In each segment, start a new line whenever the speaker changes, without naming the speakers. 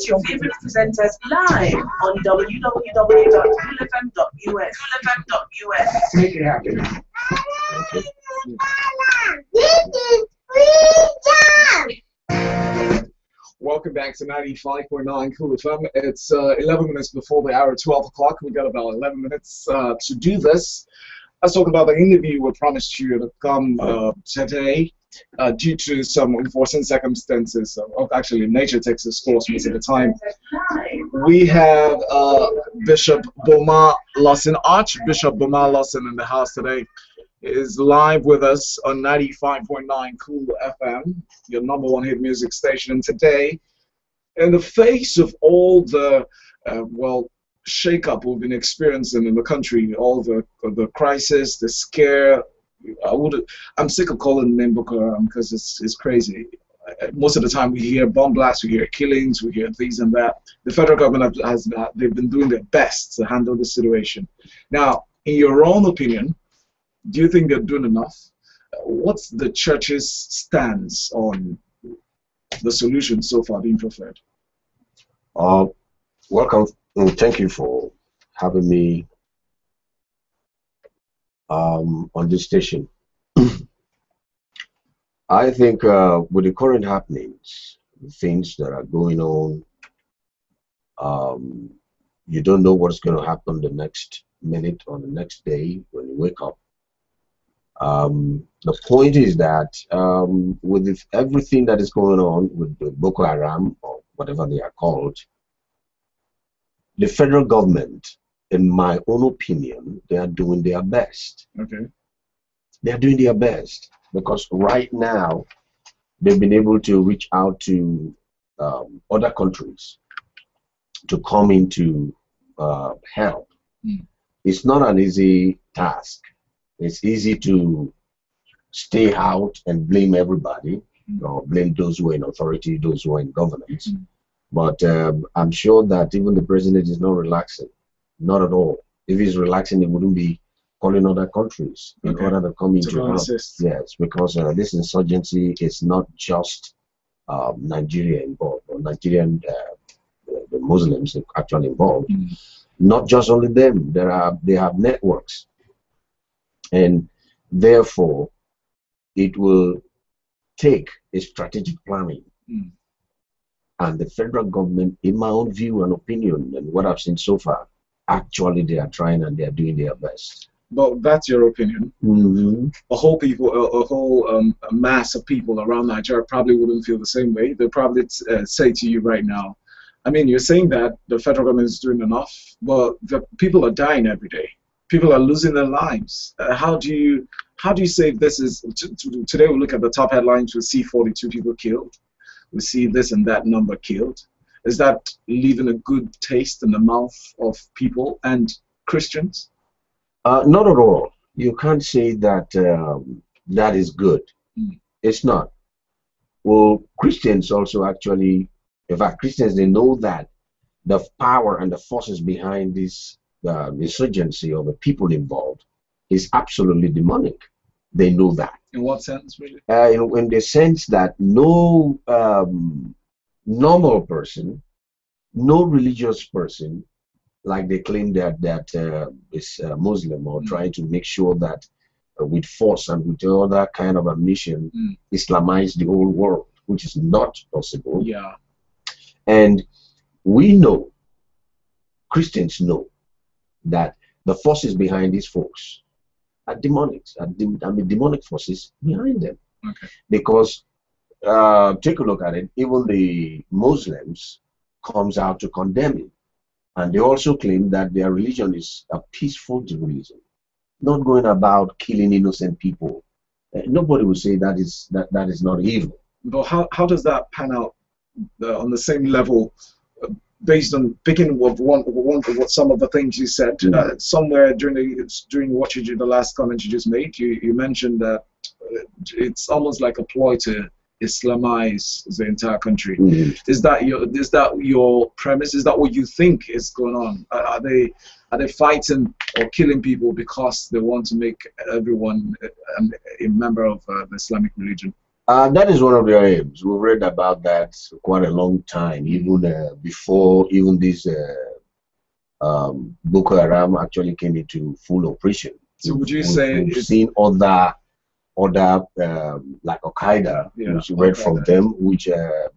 Watch your favorite presenters live on www.coolfm.us.
Make it happen. Welcome back to 95.9 Cool FM. It's 11 minutes before the hour, 12 o'clock. We got about 11 minutes to do this. Let's talk about the interview we promised you to come today. Due to some unforeseen circumstances, actually nature takes its course most of the time. We have Bishop Boma Lawson, Archbishop Boma Lawson in the house today. Is live with us on 95.9 Cool FM, your #1 hit music station. And today, in the face of all the, shake-up we've been experiencing in the country, all the crisis, the scare, I'm sick of calling the name Boko Haram because it's crazy. Most of the time we hear bomb blasts, we hear killings, we hear these and that. The federal government they've been doing their best to handle the situation. Now, in your own opinion, do you think they're doing enough? What's the church's stance on the solution so far being preferred?
Welcome, and thank you for having me on this station. I think with the current happenings, the things that are going on, you don't know what's going to happen the next minute or the next day when you wake up. The point is that with everything that is going on with the Boko Haram or whatever they are called, the federal government, in my own opinion, they are doing their best.
Okay.
They are doing their best because right now they've been able to reach out to other countries to come into help. It's not an easy task. It's easy to stay out and blame everybody, or blame those who are in authority, those who are in governance. But I'm sure that even the president is not relaxing, not at all. If he's relaxing, he wouldn't be calling other countries in order to come into help. Yes, because this insurgency is not just Nigeria involved, or Nigerian, the Muslims actually involved. Not just only them. They have networks. And therefore, it will take a strategic planning. And the federal government, in my own view and opinion, and what I've seen so far, actually they are trying and they are doing their best.
But that's your opinion. A whole mass of people around Nigeria probably wouldn't feel the same way. They'll probably say to you right now, I mean, you're saying that the federal government is doing enough, but the people are dying every day. People are losing their lives. How do you say this is? Today we look at the top headlines. We see 42 people killed. We see this and that number killed. Is that leaving a good taste in the mouth of people and Christians?
Not at all. You can't say that that is good. It's not. Well, Christians also actually, in fact, Christians, they know that the power and the forces behind this insurgency or the people involved is absolutely demonic. They know that.
In what sense, really?
In the sense that no normal person, no religious person, like they claim that is Muslim or trying to make sure that with force and with other kind of ammunition, Islamize the whole world, which is not possible.
Yeah. And
we know, Christians know, that the forces behind these folks are demonic. Demonic forces behind them.
Okay.
Because take a look at it. Even the Muslims comes out to condemn it, and they also claim that their religion is a peaceful religion, not going about killing innocent people. Nobody will say that is not evil.
But how does that pan out on the same level? Based on picking what some of the things you said, somewhere during what you did, the last comment you just made, you mentioned that it's almost like a ploy to Islamize the entire country. Is that your premise? Is that what you think is going on? Are they fighting or killing people because they want to make everyone a member of the Islamic religion?
That is one of their aims. We've read about that quite a long time, even before even this Boko Haram actually came into full operation.
So would you say
We've
it's
seen other like Al Qaeda, which we read from them, which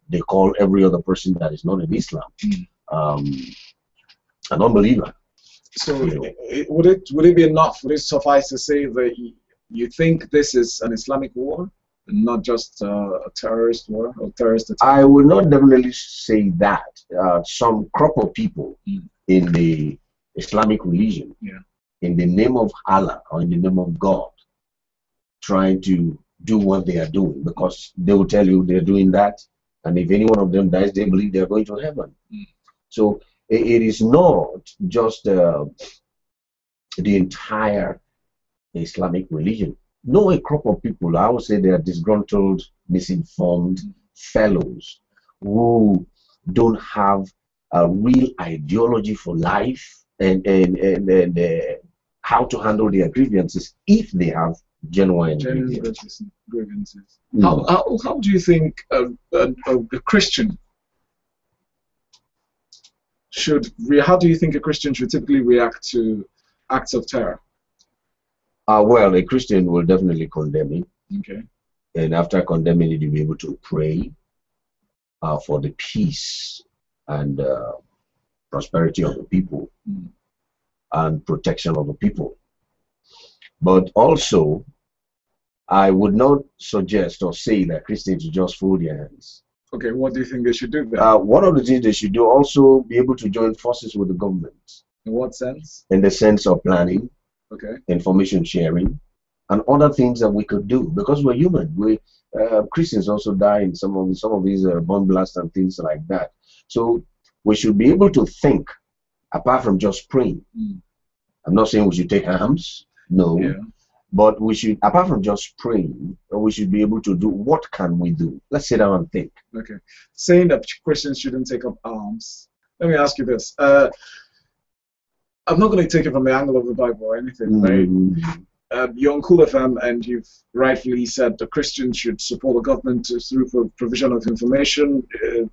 they call every other person that is not in Islam an unbeliever.
so would it be enough? Would it suffice to say that you think this is an Islamic war, and not just a terrorist war or terrorist attack?
I will not definitely say that. Some crop of people in the Islamic religion, in the name of Allah or in the name of God, trying to do what they are doing, because they will tell you they're doing that, and if any one of them dies, they believe they're going to heaven. So it is not just the entire Islamic religion. No, a crop of people, I would say they are disgruntled, misinformed fellows who don't have a real ideology for life and how to handle their grievances if they have genuine
grievances. How do you think a Christian how do you think a Christian should typically react to acts of terror?
Well, a Christian will definitely condemn it.
Okay.
And after condemning it, you'll be able to pray for the peace and prosperity of the people and protection of the people. But also, I would not suggest or say that Christians should just fold their hands.
Okay, what do you think they should do then?
One of the things they should do, also be able to join forces with the government.
In what sense?
In the sense of planning, information sharing, and other things that we could do, because we're human. We Christians also die in some of these bomb blasts and things like that. So we should be able to think apart from just praying. I'm not saying we should take arms, no. But we should, apart from just praying, we should be able to do, what can we do? Let's sit down and think.
Okay. Saying that Christians shouldn't take up arms, let me ask you this. I'm not going to take it from the angle of the Bible or anything, right? You're on Cool FM, and you've rightfully said the Christians should support the government through provision of information,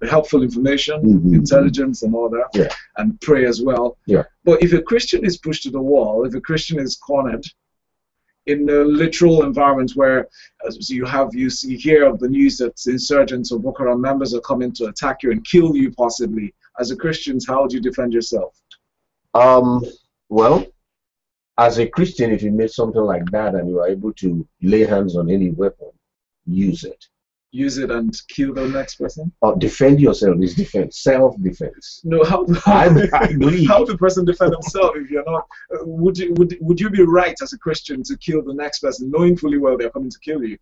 helpful information, intelligence and all that, and pray as well. But if a Christian is pushed to the wall, if a Christian is cornered, in a literal environment where you hear of the news that insurgents or Boko Haram members are coming to attack you and kill you possibly, as a Christian, how do you defend yourself?
Well, as a Christian, if you make something like that and you are able to lay hands on any weapon, use it.
Use it and kill the next person?
Defend yourself is defense, self-defense.
No, how the person defend himself if you're not? Would you be right as a Christian to kill the next person, knowing fully well they're coming to kill you?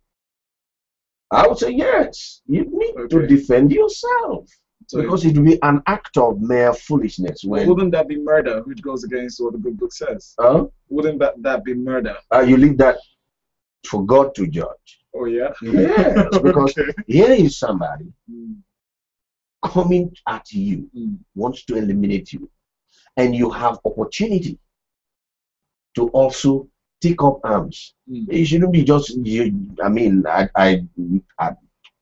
I would say yes. You need to defend yourself. So because it will be an act of mere foolishness.
Wouldn't that be murder, which goes against what the good book says? Wouldn't that be murder?
You leave that for God to judge.
Oh, yeah?
Yes, because here is somebody coming at you, wants to eliminate you, and you have opportunity to also take up arms. It shouldn't be just you. I mean, I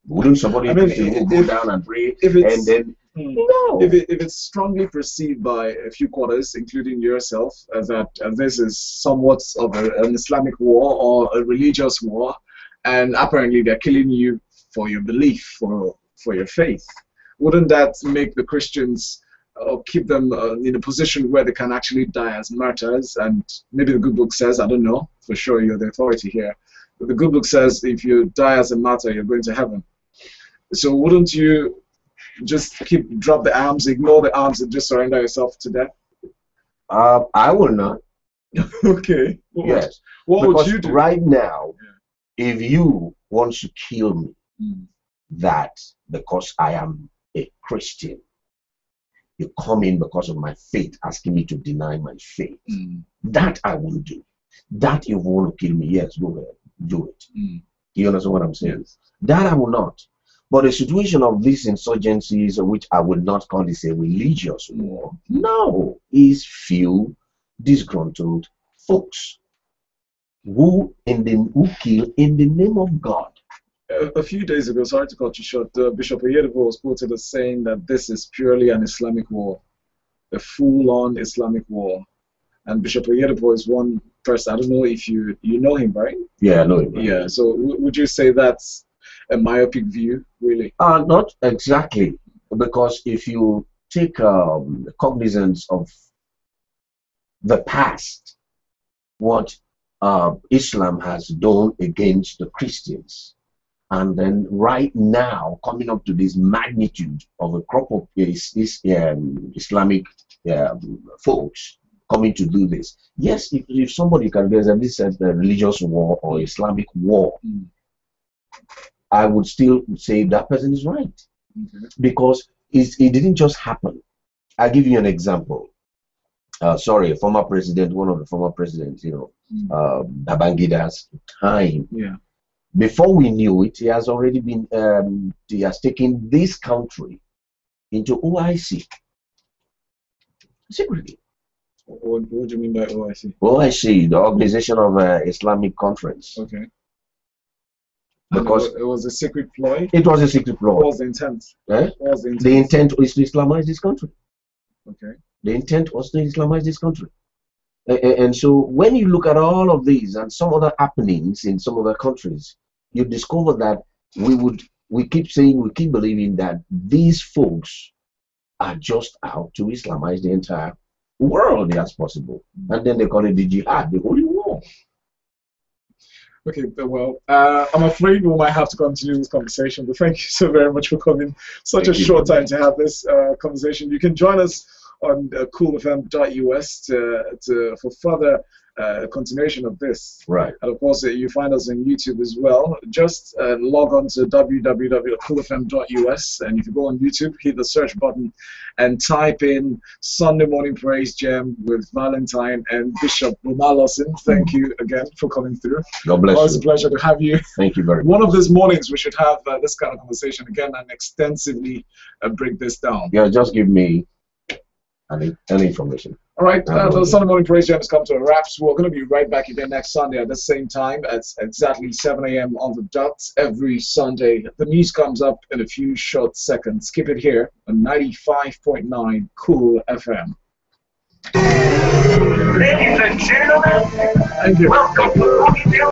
wouldn't somebody go down and pray and then no.
If it's strongly perceived by a few quarters, including yourself, that this is somewhat of an Islamic war or a religious war, and apparently they're killing you for your belief, for your faith, wouldn't that make the Christians keep them in a position where they can actually die as martyrs? And maybe the good book says, I don't know, for sure you're the authority here, but the good book says if you die as a martyr, you're going to heaven. So wouldn't you just drop the arms, ignore the arms, and just surrender yourself to death?
I will not.
Okay.
Yes.
What would you do?
Right now, if you want to kill me, that because I am a Christian, you come in because of my faith, asking me to deny my faith. That I will do. That if you want to kill me, yes, go ahead, do it. You understand what I'm saying?
Yes.
That I will not. But the situation of these insurgencies, which I would not call this a religious war, no, is few disgruntled folks who kill in the name of God.
A few days ago, sorry to cut you short, Bishop Oyedepo was quoted as saying that this is purely an Islamic war, a full-on Islamic war. And Bishop Oyedepo is one person, I don't know if you know him, right?
Yeah, I know him. Right?
Yeah, so would you say that's a myopic view, really?
Not exactly, because if you take cognizance of the past, what Islam has done against the Christians, and then right now coming up to this magnitude of a crop of Islamic folks coming to do this. Yes, if somebody can get this as a religious war or Islamic war, I would still say that person is right. Because it didn't just happen. I'll give you an example. Sorry, one of the former presidents, Babangida's time.
Yeah.
Before we knew it, he has already been, he has taken this country into OIC. Secretly.
What do you mean by OIC?
OIC, the Organization of Islamic Conference.
Okay.
Because
it was a secret ploy?
It was a secret ploy.
What was the intent?
Eh?
What was the intent?
The intent was to Islamize this country.
Okay.
The intent was to Islamize this country. And so when you look at all of these and some other happenings in some other countries, you discover that we keep believing that these folks are just out to Islamize the entire world as possible. And then they call it the jihad, the holy war.
Okay, well, I'm afraid we might have to continue this conversation, but thank you so very much for coming. Such a short time to have this conversation. You can join us on coolfm.us for further continuation of this.
Right.
And of course, you find us on YouTube as well. Just log on to www.coolfm.us, and if you go on YouTube, hit the search button and type in Sunday Morning Praise Jam with Valentine and Bishop Boma Lawson. Thank you again for coming through.
God bless you.
It's a pleasure to have you.
Thank you very much.
One of these mornings, we should have this kind of conversation again and extensively break this down.
Yeah, just give me any information.
All right, the Sunday Morning Praise Jam has come to a wrap. So we're going to be right back again next Sunday at the same time at exactly 7 a.m. on the dot every Sunday. The news comes up in a few short seconds. Keep it here on 95.9 Cool FM.
Ladies and gentlemen,
Thank you.
welcome to